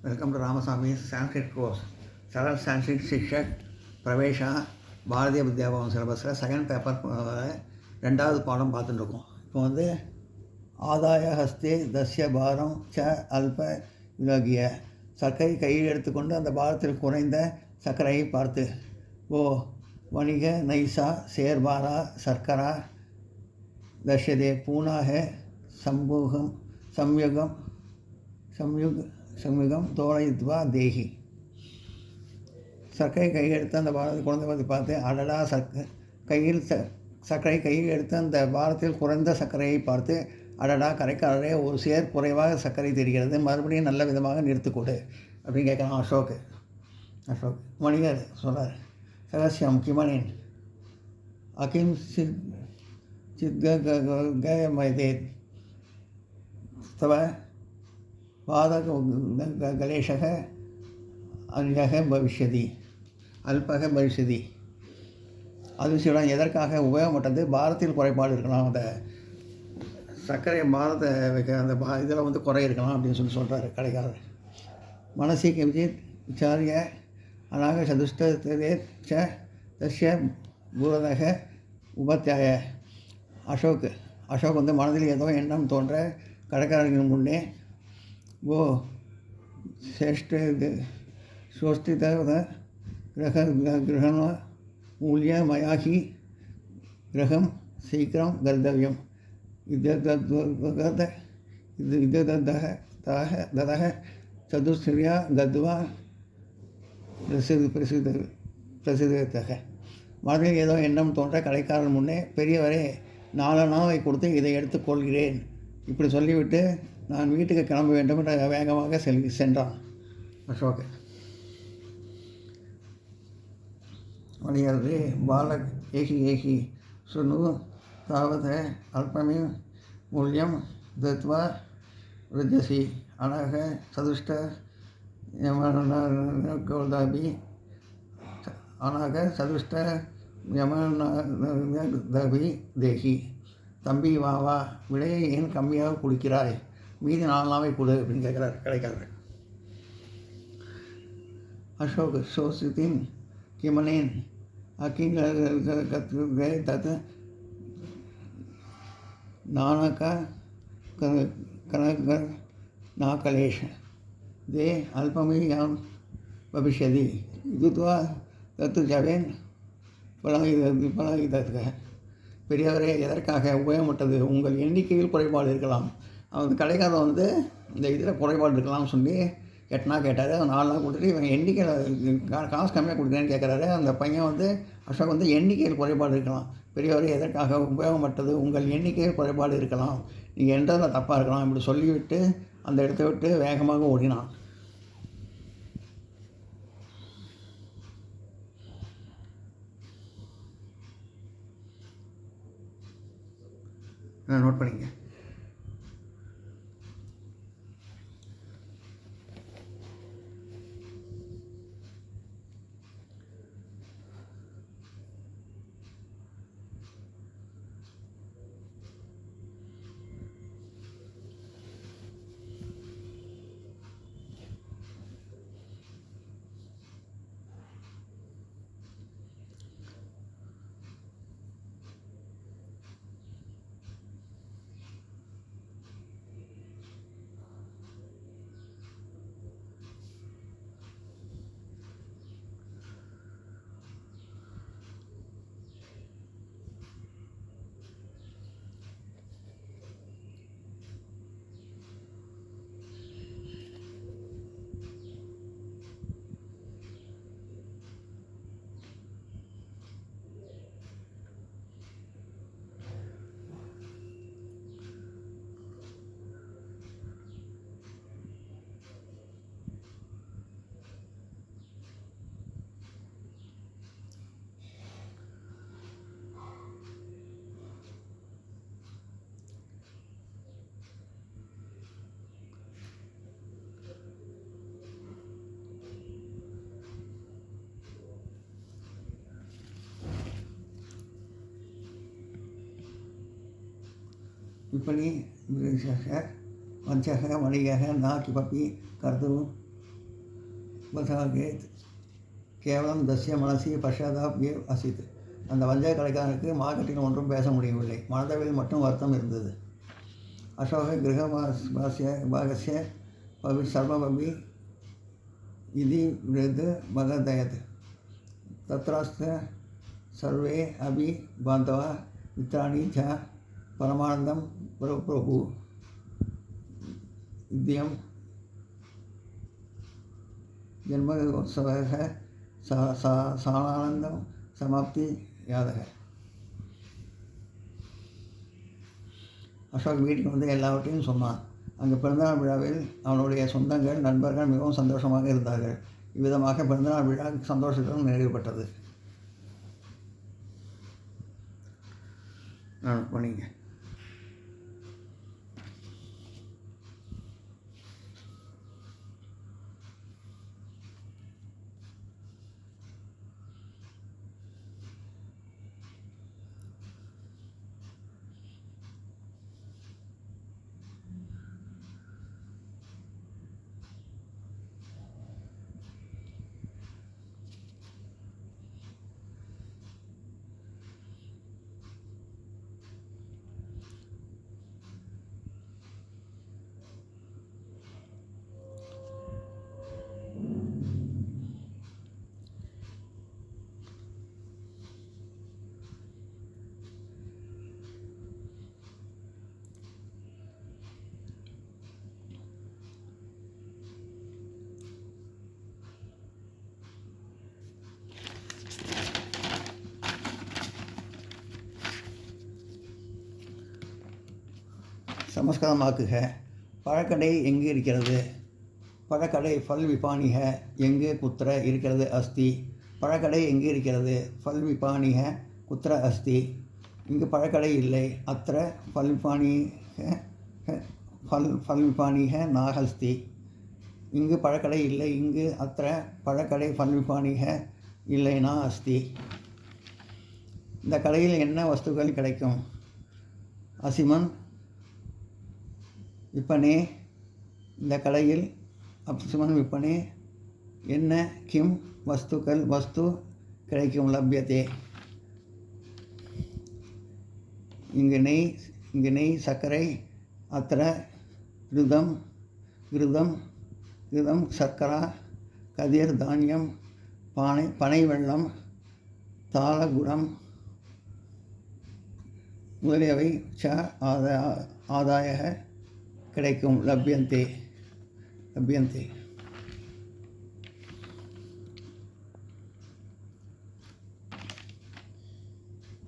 Welcome to Ramaswamy Sanskrit course. Saral Sanskrit Shikshak பிரவேஷா Bharatiya Vidya Bhavan சிலபஸில் second paper ரெண்டாவது பாடம் பார்த்துட்டுருக்கோம். இப்போ வந்து ஆதாய ஹஸ்தே தஸ்ய பாரம் ச அல்ப விலகிய சர்க்கரை கையில் எடுத்துக்கொண்டு அந்த பாரத்தில் குறைந்த சர்க்கரையை பார்த்து ஓ வணிக நைசா சேர்பாரா சர்க்கரா தஷ்யதே பூனாக சம்பூகம் சம்யுகம் சம்யுகம் தோழயித்வா தேகி. சர்க்கரை கையில் எடுத்து அந்த பாரத்தில் குறைந்த பற்றி பார்த்து அடடா சர்க்கரை கையில் எடுத்து அந்த பாரத்தில் குறைந்த சர்க்கரையை பார்த்து அடடா கரைக்காரரே ஒரு சேர் குறைவாக சர்க்கரை தெரிகிறது, மறுபடியும் நல்ல விதமாக நிறுத்துக்கொடு அப்படின்னு கேட்குறான் அசோக். வணிகர் சொல்கிறார், சகசியம் கிமனின் அகிம் சித்கமதே தவ பாதக கலேஷக அல்யக பவிஷ்யதி அல்பக பவிஷ்யதி. அது சொல்ல எதற்காக உபயோகப்பட்டது? பாரத்தில் குறைபாடு இருக்கலாம், அந்த சர்க்கரை பாரத்தை வைக்க அந்த இதில் வந்து குறை இருக்கலாம் அப்படின்னு சொல்கிறாரு கடைக்காரர். மனசி கிஞ்சித் விசாரிய அநாக சதுஷ்டே ச தஸ்ய பூரதக உபத்தியாய. அசோக் வந்து மனதில் ஏதோ எண்ணம் தோன்ற கடைக்காரர்கள் முன்னே ஓ ஸ்வஸ்தித கிரகண மூல்ய மயாகி கிரகம் சீக்கிரம் கர்த்தவியம் ததக சதுஸ்திரியா கத்வா பிரசித்தக. மனதில் ஏதோ எண்ணம் தோன்ற கடைக்காரன் முன்னே, பெரியவரே 4 நாவை கொடுத்து இதை எடுத்துக்கொள்கிறேன் இப்படி சொல்லிவிட்டு நான் வீட்டுக்கு கிளம்ப வேண்டும் என்று வேகமாக சென்றான் அசோக். வணிகரே பாலக் ஏகி சுனு தாவது அல்பமி மூல்யம் தத்வா விரஜசி அனக சதுஷ்ட யமனோதாபி அனக சதுஷ்ட யமனோதாபி தேகி. தம்பி வா விலையை ஏன் கம்மியாக குடிக்கிறாய், மீதி 4 நாவை கொடு அப்படின்னு கேட்குறார் கடைக்காரர். அசோக் சோசித்தின் கிமனேன் அக்கிங் தத் நானக கனக நாகலேஷ தே அல்பமி யாம் பவிஷ்யதி இதுத்வா தத்து ஜவேன் பழகிதற்க. பெரியவரே எதற்காக உபயோகப்பட்டது? உங்கள் எண்ணிக்கையில் குறைபாடு இருக்கலாம். அவங்க கடைக்காரர் வந்து இந்த இதில் குறைபாடு இருக்கலாம்னு சொல்லி எட்டனா கேட்டார். 4 நாள் கொடுத்துட்டு இவன் எண்ணிக்கையில் காசு கம்மியாக கொடுக்குறேன்னு கேட்குறாரு. அந்த பையன் வந்து அசோக் வந்து எண்ணிக்கையில் குறைபாடு இருக்கலாம். பெரியவரே எதற்காக உபயோகப்பட்டது? உங்கள் எண்ணிக்கையில் குறைபாடு இருக்கலாம், நீங்கள் என்றதில் தப்பாக இருக்கலாம் இப்படி சொல்லிவிட்டு அந்த இடத்த விட்டு வேகமாக ஓடினான். நோட் பண்ணிங்க. विपणि वंशः वंशः वणिगः न किमपि कर्तुं பசாகேத் கேவலம் தஸ்ய மனசி பஷாதாப் ஏவ் அசித். அந்த வஞ்சக கடைக்காரனுக்கு மார்க்கெட்டில் ஒன்றும் பேச முடியவில்லை, மனதளவில் மட்டும் வருத்தம் இருந்தது. அசோக கிரகபாகசிய பவி சர்வபவி இது விருது பகதயத் தத்ராஸ்த சர்வே அபி பாந்தவா மித்ராணி ச பரமானந்தம் பிரபு வித்யம் ஜன்மோத்சவக சானந்தம் சமாப்தி யாதக. அசோக் வீட்டுக்கு வந்து எல்லாவற்றையும் சொன்னான். அங்கு பிறந்தநாள் விழாவில் அவனுடைய சொந்தங்கள் நண்பர்கள் மிகவும் சந்தோஷமாக இருந்தார்கள். இவ்விதமாக பிறந்தநாள் விழா சந்தோஷத்துடன் நிறைவுபட்டது. பண்ணிங்க. சமஸ்கிருதமாக்குக. பழக்கடை எங்கு இருக்கிறது? பழக்கடை ஃபல் விபானிக எங்கு குத்திர இருக்கிறது அஸ்தி. பழக்கடை எங்கு இருக்கிறது? ஃபல் விபானிக குத்திர அஸ்தி. இங்கு பழக்கடை இல்லை. அத்திர ஃபல் விபானிக நாகஸ்தி. இங்கு பழக்கடை இல்லை. இங்கு அத்திர பழக்கடை ஃபல் விபானிக இல்லைனா அஸ்தி. இந்த கடையில் என்ன வஸ்துக்கள் கிடைக்கும்? அசிமன் விற்பனே. இந்த கடையில் அப்சிமன் விற்பனே என்ன கிம் வஸ்துக்கள் வஸ்து கிடைக்கும் லப்யத்தே. இங்கு நெய் சர்க்கரை. அத்திர கிருதம் சர்க்கரா கதிர் தானியம் பனை வெள்ளம் தாளகுடம் முதலியவை ச ஆதாய கிடைக்கும் லப்யந்தே.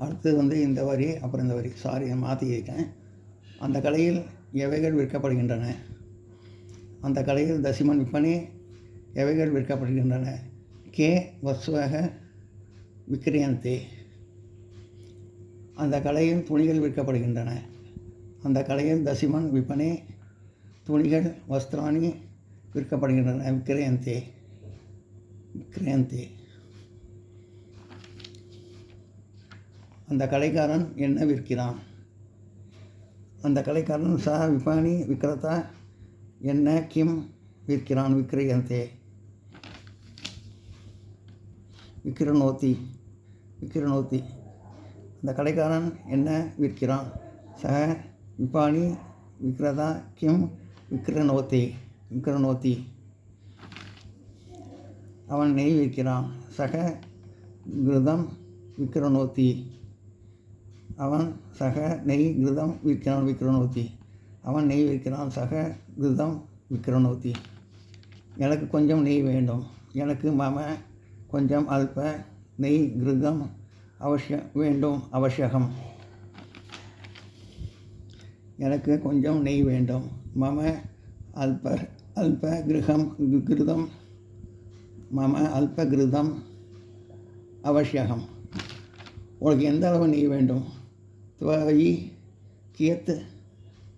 அடுத்தது வந்து இந்த வரி அப்புறம் இந்த வரி மாற்றியிருக்கேன். அந்த கடையில் எவைகள் விற்கப்படுகின்றன? அந்த கடையில் தசிமன் விற்பனை எவைகள் விற்கப்படுகின்றன? கே வஸ்வக விக்ரியந்தே. அந்த கடையில் துணிகள் விற்கப்படுகின்றன. அந்த கடையில் தசிமன் விற்பனை துணிகள் வஸ்திராணி விற்கப்படுகின்றன. விக்ரியந்தே. அந்த கடைக்காரன் என்ன விற்கிறான்? அந்த கடைக்காரன் ச விபானி விக்ரதா என்ன கிம் விற்கிறான்? விக்ரியந்தே. விக்ரனோத்தி. அந்த கடைக்காரன் என்ன விற்கிறான்? ச விபானி விக்ரதா கிம் விக்ரனோத்தி. அவன் நெய் விற்கிறான். சக கிருதம் விக்ரனோத்தி. அவன் சக நெய் கிருதம் விக்ரனோத்தி. அவன் நெய் விற்கிறான். சக கிருதம் விக்ரனோத்தி. எனக்கு கொஞ்சம் நெய் வேண்டும். எனக்கு மம கொஞ்சம் அல்ப நெய் கிருதம் அவசியம். எனக்கு கொஞ்சம் நெய் வேண்டும். மம அல்ப கிருதம் அவசியம். உனக்கு எந்த அளவு நெய் வேண்டும்? துவாயி கியத்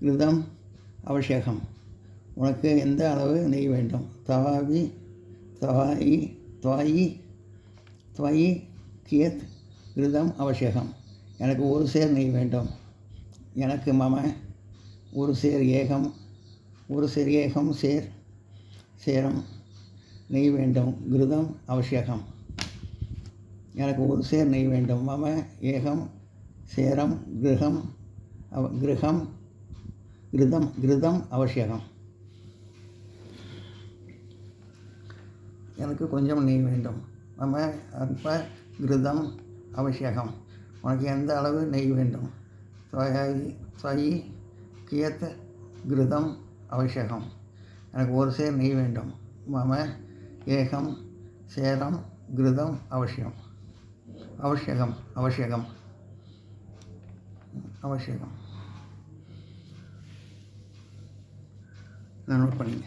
கிருதம் அவசியம். உனக்கு எந்த அளவு நெய் வேண்டும்? துவாயி கியத் கிருதம் அவசியம். எனக்கு ஒரு சேர் நெய் வேண்டும். எனக்கு மம ஒரு சேர் ஏகம் சேரம் நெய் வேண்டும். கிருதம் அவசியகம். எனக்கு ஒரு சேர் நெய் வேண்டும். மம ஏகம் சேரம் கிருகம் கிருகம் கிருதம் அவசியகம். எனக்கு கொஞ்சம் நெய் வேண்டும். மம அல்ப கிருதம் அவசியகம். உனக்கு எந்த அளவு நெய் வேண்டும்? ஸ்வயி கியத் கிருதம் அவசியகம். எனக்கு ஒரு சேர் நெய் வேண்டும். மம ஏகம் சேரம் கிருதம் அவசியம் அவசியகம் அவசியகம் அவசியகம். நான் நோட் பண்ணிங்க.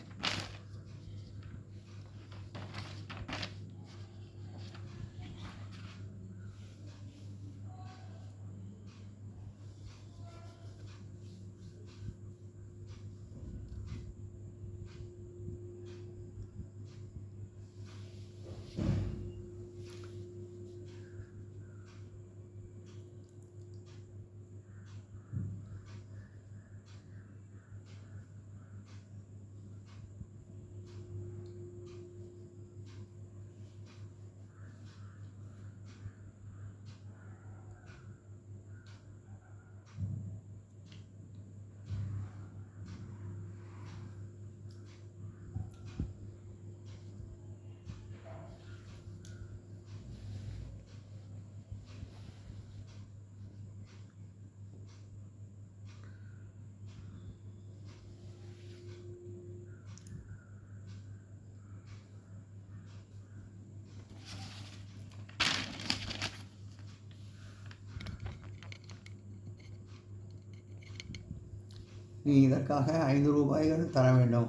நீ இதற்காக 5 ரூபாய்கள் தர வேண்டும்.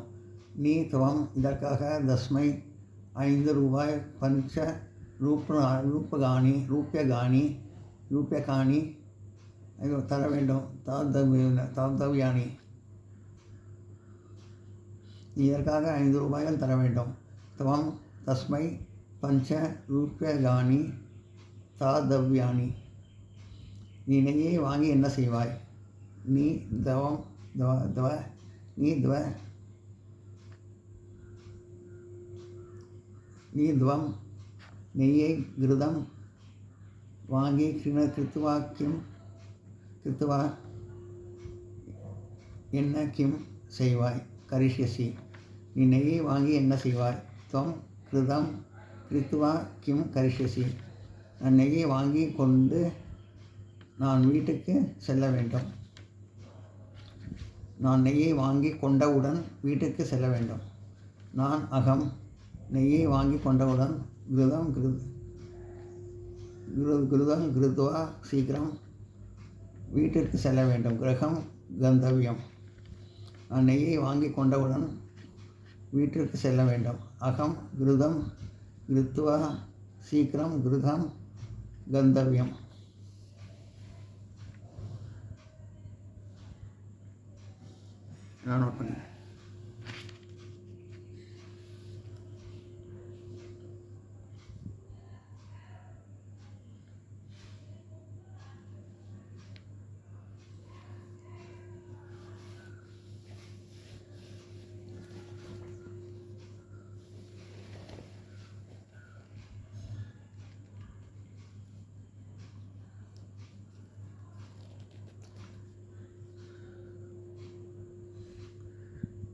நீ துவம் இதற்காக தஸ்மை 5 ரூபாய் பஞ்ச ரூப்யகாணி தர வேண்டும். தாத்தவ்யானி. நீ இதற்காக 5 ரூபாய்கள் தர வேண்டும். துவம் தஸ்மை பஞ்ச ரூப்யகாணி தாத்தவ்யானி. நீ நெய்யை வாங்கி என்ன செய்வாய்? நீ துவம் நெய்யை கிருதம் வாங்கி கிருத்வா என்ன கிம் செய்வாய்? கரிஷ்யசி. நீ நெய்யை வாங்கி என்ன செய்வாய்? துவம் கிருதம் கிருத்வா கிம் கரிஷ்யசி. நான் நெய்யை வாங்கி கொண்டு நான் வீட்டுக்கு செல்ல வேண்டும். நான் நெய்யை வாங்கி கொண்டவுடன் வீட்டுக்கு செல்ல வேண்டும். நான் அகம் நெய்யை வாங்கி கொண்டவுடன் கிருதம் கிருத்வா சீக்கிரம் வீட்டிற்கு செல்ல வேண்டும். கிரகம் கந்தவியம். நான் நெய்யை வாங்கி கொண்டவுடன் வீட்டிற்கு செல்ல வேண்டும். அகம் கிருதம் கிருத்வா சீக்கிரம் கிருகம் கந்தவியம். நான் நோட் பண்ணேன்.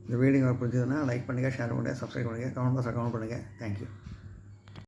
இந்த வீடியோ பிடிச்சதுன்னா லைக் பண்ணுங்கள், ஷேர் பண்ணுங்கள், சப்ஸ்கிரைப் பண்ணுங்கள், கமெண்ட் பாக்ஸில் கமெண்ட் பண்ணுங்கள். தேங்க்யூ.